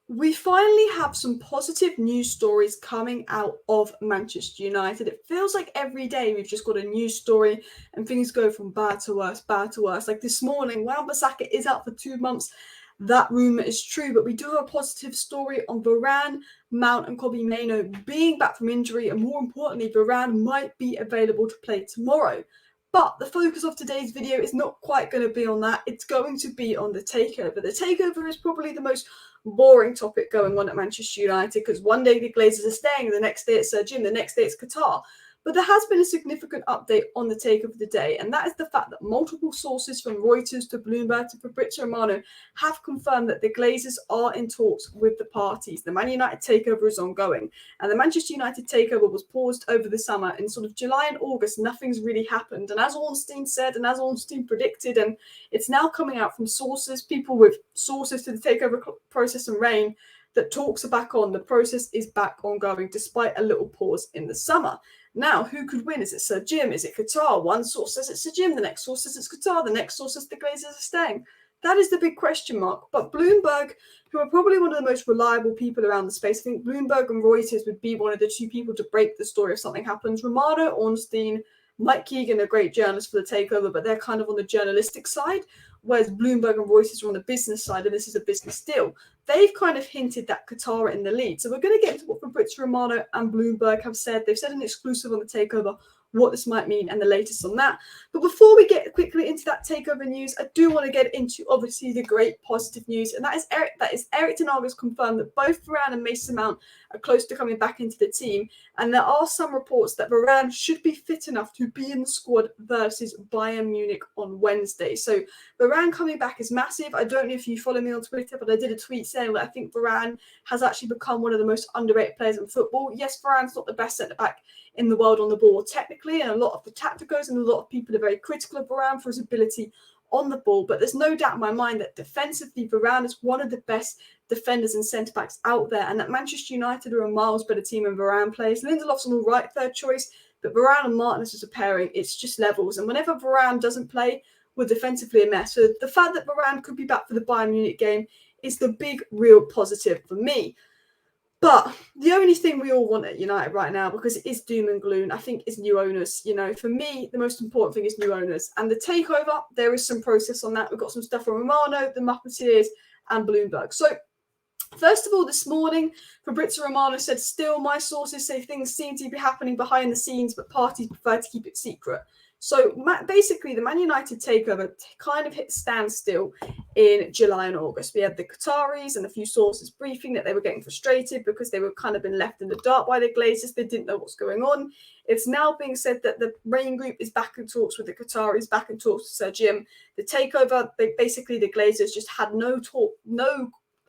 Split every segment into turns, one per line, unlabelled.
We finally have some positive news stories coming out of Manchester United. It feels like every day we've just got a news story and things go from bad to worse, bad to worse. Like this morning, Wan-Bissaka is out for 2 months. That rumour is true, but we do have a positive story on Varane, Mount and Kobbie Mainoo being back from injury, and more importantly, Varane might be available to play tomorrow. But the focus of today's video is not quite going to be on that. It's going to be on the takeover. The takeover is probably the most boring topic going on at Manchester United because one day the Glazers are staying, the next day it's Sir Jim, the next day it's Qatar. But there has been a significant update on the takeover of the day, and that is the fact that multiple sources from Reuters to Bloomberg to Fabrizio Romano have confirmed that the Glazers are in talks with the parties. The Man United takeover is ongoing, and the Manchester United takeover was paused over the summer. In sort of July and August, nothing's really happened. And as Ornstein said, and as Ornstein predicted, and it's now coming out from sources, people with sources to the takeover process and reign, that talks are back on. The process is back ongoing despite a little pause in the summer. Now, who could win? Is it Sir Jim? Is it Qatar? One source says it's Sir Jim, the next source says it's Qatar, the next source says the Glazers are staying. That is the big question mark. But Bloomberg, who are probably one of the most reliable people around the space, I think Bloomberg and Reuters would be one of the two people to break the story if something happens. Romano, Ornstein, Mike Keegan are great journalists for the takeover, but they're kind of on the journalistic side, whereas Bloomberg and Reuters are on the business side, and this is a business deal. They've kind of hinted that Qatar are in the lead. So we're going to get into what Fabrizio Romano and Bloomberg have said. They've said an exclusive on the takeover, what this might mean, and the latest on that. But before we get quickly into that takeover news, I do want to get into obviously the great positive news, and that is Eric Ten Hag has confirmed that both Varane and Mason Mount are close to coming back into the team, and there are some reports that Varane should be fit enough to be in the squad versus Bayern Munich on Wednesday. So Varane coming back is massive. I don't know if you follow me on Twitter, but I did a tweet saying that I think Varane has actually become one of the most underrated players in football. Yes, Varane's not the best centre-back in the world on the ball technically, and a lot of the tacticos and a lot of people are very critical of Varane for his ability on the ball, but there's no doubt in my mind that defensively Varane is one of the best defenders and centre-backs out there, and that Manchester United are a miles better team than Varane plays. Lindelof's an all right third choice, but Varane and Martinez as a pairing, it's just levels, and whenever Varane doesn't play, we're defensively a mess. So the fact that Varane could be back for the Bayern Munich game is the big real positive for me. But the only thing we all want at United right now, because it is doom and gloom, I think, is new owners. You know, for me, the most important thing is new owners. And the takeover, there is some process on that. We've got some stuff from Romano, the Musketeers, and Bloomberg. So, first of all, this morning, Fabrizio Romano said, still, my sources say things seem to be happening behind the scenes, but parties prefer to keep it secret. So basically, the Man United takeover kind of hit standstill in July and August. We had the Qataris and a few sources briefing that they were getting frustrated because they were kind of been left in the dark by the Glazers. They didn't know what's going on. It's now being said that the Rain Group is back in talks with the Qataris, back in talks with Sir Jim. The takeover, basically the Glazers just had no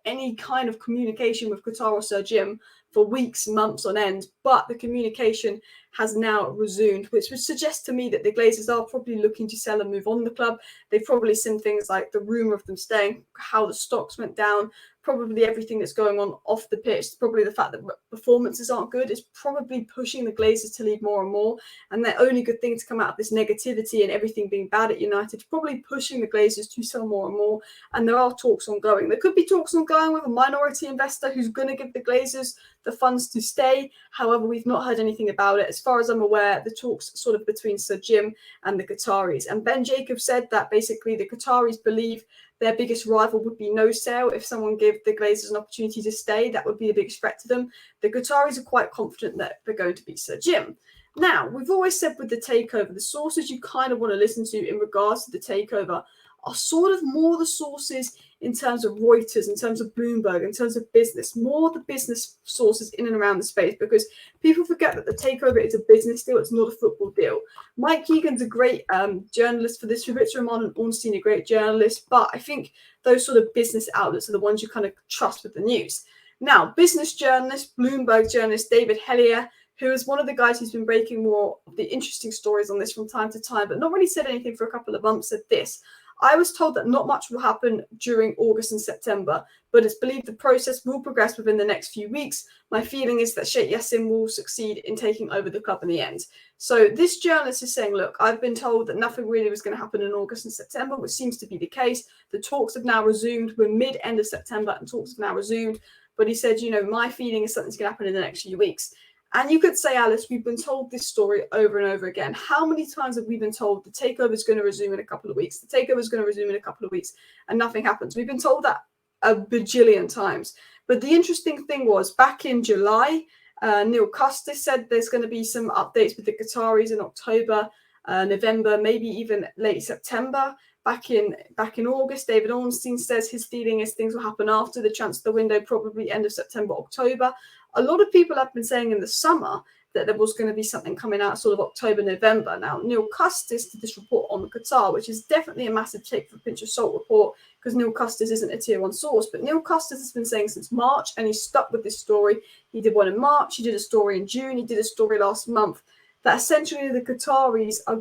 any kind of communication with Qatar or Sir Jim for weeks, months on end, but the communication has now resumed, which would suggest to me that the Glazers are probably looking to sell and move on the club. They've probably seen things like the rumour of them staying, how the stocks went down, probably everything that's going on off the pitch, probably the fact that performances aren't good is probably pushing the Glazers to leave more and more. And the only good thing to come out of this negativity and everything being bad at United is probably pushing the Glazers to sell more and more. And there are talks ongoing. There could be talks ongoing with a minority investor who's going to give the Glazers the funds to stay. However, we've not heard anything about it. As far as I'm aware, the talks sort of between Sir Jim and the Qataris. And Ben Jacobs said that basically the Qataris believe their biggest rival would be no sale. If someone gave the Glazers an opportunity to stay, that would be the biggest threat to them. The Qataris are quite confident that they're going to beat Sir Jim. Now, we've always said with the takeover, the sources you kind of want to listen to in regards to the takeover are sort of more the sources in terms of Reuters, in terms of Bloomberg, in terms of business, more the business sources in and around the space, because people forget that the takeover is a business deal, it's not a football deal. Mike Keegan's a great journalist for this, Fabrizio Romano and Ornstein are great journalists, but I think those sort of business outlets are the ones you kind of trust with the news. Now, business journalist, Bloomberg journalist David Hellier, who is one of the guys who's been breaking more of the interesting stories on this from time to time, but not really said anything for a couple of months, said this: I was told that not much will happen during August and September, but it's believed the process will progress within the next few weeks. My feeling is that Sheikh Jassim will succeed in taking over the club in the end. So this journalist is saying, look, I've been told that nothing really was going to happen in August and September, which seems to be the case. The talks have now resumed. We're mid-end of September and talks have now resumed. But he said, my feeling is something's going to happen in the next few weeks. And you could say, Alice, we've been told this story over and over again. How many times have we been told the takeover is going to resume in a couple of weeks? The takeover is going to resume in a couple of weeks, and nothing happens. We've been told that a bajillion times. But the interesting thing was, back in July, Neil Custis said there's going to be some updates with the Qataris in October, November, maybe even late September. Back in August, David Ornstein says his feeling is things will happen after the transfer window, probably end of September, October. A lot of people have been saying in the summer that there was going to be something coming out sort of October, November. Now, Neil Custis did this report on Qatar, which is definitely a massive take for a pinch of salt report, because Neil Custis isn't a tier 1 source. But Neil Custis has been saying since March, and he's stuck with this story. He did one in March, he did a story in June, he did a story last month, that essentially the Qataris are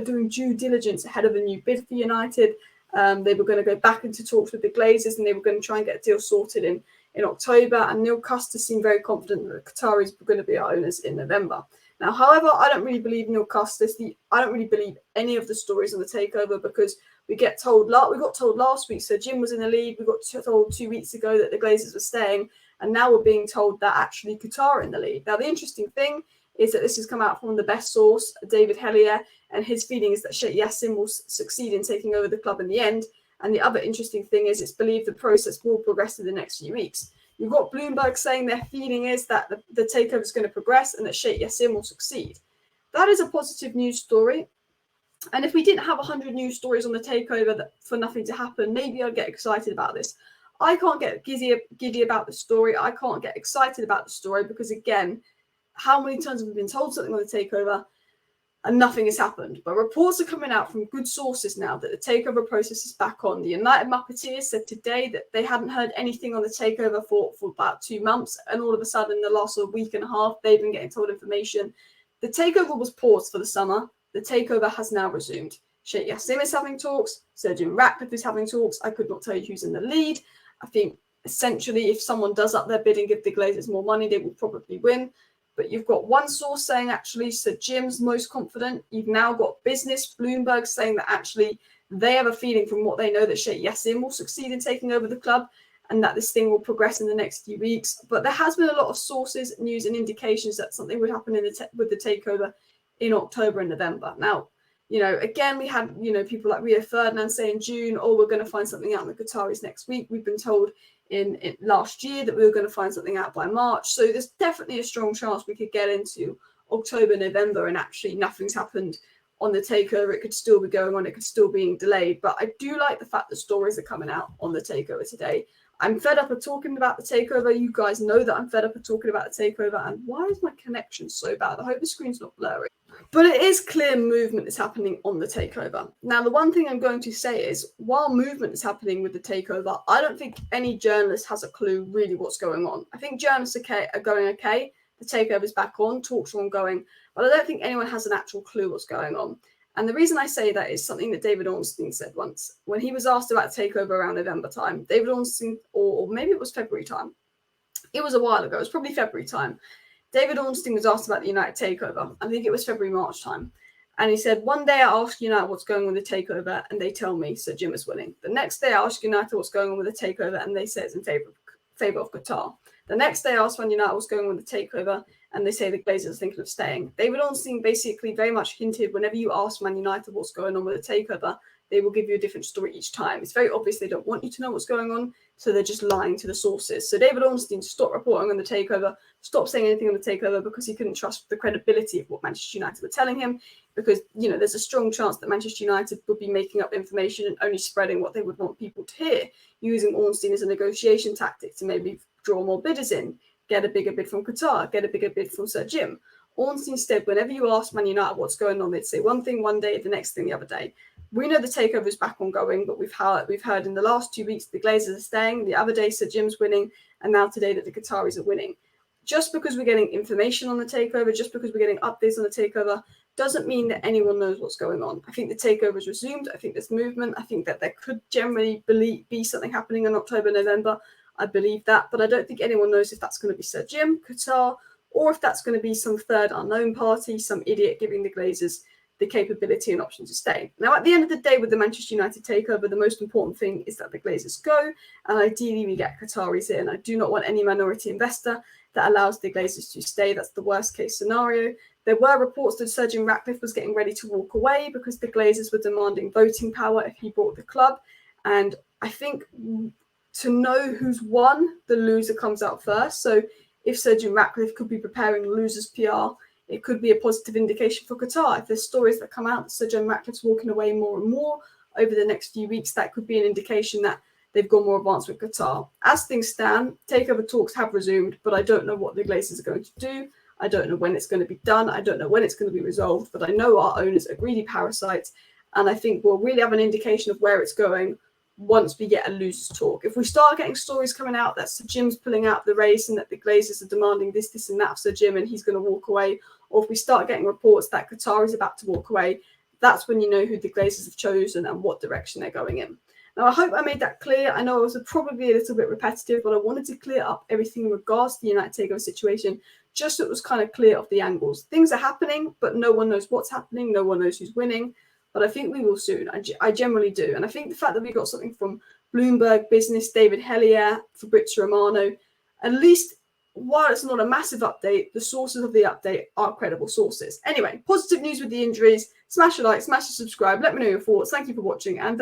doing due diligence ahead of a new bid for United. They were going to go back into talks with the Glazers, and they were going to try and get a deal sorted in October. And Neil Custis seemed very confident that the Qataris were going to be our owners in November. Now, however, I don't really believe Neil Custis. I don't really believe any of the stories on the takeover, because we got told last week Sir Jim was in the lead. We got told 2 weeks ago that the Glazers were staying, and now we're being told that actually Qatar are in the lead. Now, the interesting thing is that this has come out from the best source, David Hellier, and his feeling is that Sheikh Jassim will succeed in taking over the club in the end. And the other interesting thing is it's believed the process will progress in the next few weeks. You've got Bloomberg saying their feeling is that the takeover is going to progress and that Sheikh Jassim will succeed. That is a positive news story. And if we didn't have 100 news stories on the takeover for nothing to happen, maybe I'd get excited about this. I can't get giddy about the story. I can't get excited about the story because, again, how many times have we been told something on the takeover and nothing has happened? But reports are coming out from good sources now that the takeover process is back on. The United Muppeteers said today that they hadn't heard anything on the takeover for about 2 months, and all of a sudden, in the last week and a half, they've been getting told information. The takeover was paused for the summer. The takeover has now resumed. Sheikh Jassim is having talks. Sir Jim Ratcliffe is having talks. I could not tell you who's in the lead. I think essentially, if someone does up their bid and give the Glazers more money, they will probably win. But you've got one source saying actually Sir Jim's most confident. You've now got business, Bloomberg, saying that actually they have a feeling from what they know that Sheikh Jassim will succeed in taking over the club and that this thing will progress in the next few weeks. But there has been a lot of sources, news and indications that something would happen with the takeover in October and November. Now, again, we had, people like Rio Ferdinand saying June, we're going to find something out in the Qataris next week. We've been told in last year that we were going to find something out by March. So there's definitely a strong chance we could get into October, November, and actually nothing's happened on the takeover. It could still be going on. It could still be delayed. But I do like the fact that stories are coming out on the takeover today. I'm fed up of talking about the takeover. You guys know that I'm fed up of talking about the takeover. And why is my connection so bad? I hope the screen's not blurry. But it is clear movement is happening on the takeover. Now, the one thing I'm going to say is, while movement is happening with the takeover, I don't think any journalist has a clue really what's going on. I think journalists are going okay. The takeover is back on, talks are ongoing, but I don't think anyone has an actual clue what's going on. And the reason I say that is something that David Ornstein said once. When he was asked about takeover around November time, David Ornstein, or maybe it was February time. It was a while ago. It was probably February time. David Ornstein was asked about the United takeover. I think it was February, March time. And he said, one day I ask United what's going on with the takeover, and they tell me Sir Jim is winning. The next day I ask United what's going on with the takeover, and they say it's in favour of Qatar. The next day I ask Man United what's going on with the takeover, and they say the Glazers are thinking of staying. David Ornstein basically very much hinted whenever you ask Man United what's going on with the takeover, they will give you a different story each time. It's very obvious they don't want you to know what's going on, so they're just lying to the sources. So David Ornstein stopped reporting on the takeover, stopped saying anything on the takeover because he couldn't trust the credibility of what Manchester United were telling him, because, there's a strong chance that Manchester United would be making up information and only spreading what they would want people to hear, using Ornstein as a negotiation tactic to maybe draw more bidders in, get a bigger bid from Qatar, get a bigger bid from Sir Jim. Ornstein said whenever you ask Man United what's going on, they'd say one thing one day, the next thing the other day. We know the takeover is back ongoing, but we've heard in the last 2 weeks the Glazers are staying, the other day Sir Jim's winning, and now today that the Qataris are winning. Just because we're getting information on the takeover, just because we're getting updates on the takeover, doesn't mean that anyone knows what's going on. I think the takeover is resumed. I think there's movement. I think that there could generally be something happening in October, November. I believe that, but I don't think anyone knows if that's going to be Sir Jim, Qatar, or if that's going to be some third unknown party, some idiot giving the Glazers the capability and option to stay. Now, at the end of the day, with the Manchester United takeover, the most important thing is that the Glazers go, and ideally we get Qataris in. I do not want any minority investor that allows the Glazers to stay. That's the worst case scenario. There were reports that Sir Jim Ratcliffe was getting ready to walk away because the Glazers were demanding voting power if he bought the club. And I think to know who's won, the loser comes out first. So if Sir Jim Ratcliffe could be preparing losers PR, it could be a positive indication for Qatar. If there's stories that come out that Sir Jim Ratcliffe's walking away more and more over the next few weeks, that could be an indication that they've gone more advanced with Qatar. As things stand, takeover talks have resumed, but I don't know what the Glazers are going to do. I don't know when it's going to be done. I don't know when it's going to be resolved, but I know our owners are greedy parasites, and I think we'll really have an indication of where it's going once we get a losers talk. If we start getting stories coming out that Sir Jim's pulling out the race and that the Glazers are demanding this and that of Sir Jim and he's going to walk away, or if we start getting reports that Qatar is about to walk away, that's when you know who the Glazers have chosen and what direction they're going in. Now, I hope I made that clear. I know I was probably a little bit repetitive, but I wanted to clear up everything in regards to the United takeover situation, just so it was kind of clear of the angles. Things are happening, but no one knows what's happening. No one knows who's winning. But I think we will soon. I generally do. And I think the fact that we got something from Bloomberg Business, David Hellier, Fabrizio Romano, at least while it's not a massive update, the sources of the update are credible sources. Anyway, positive news with the injuries. Smash a like, smash a subscribe. Let me know your thoughts. Thank you for watching, and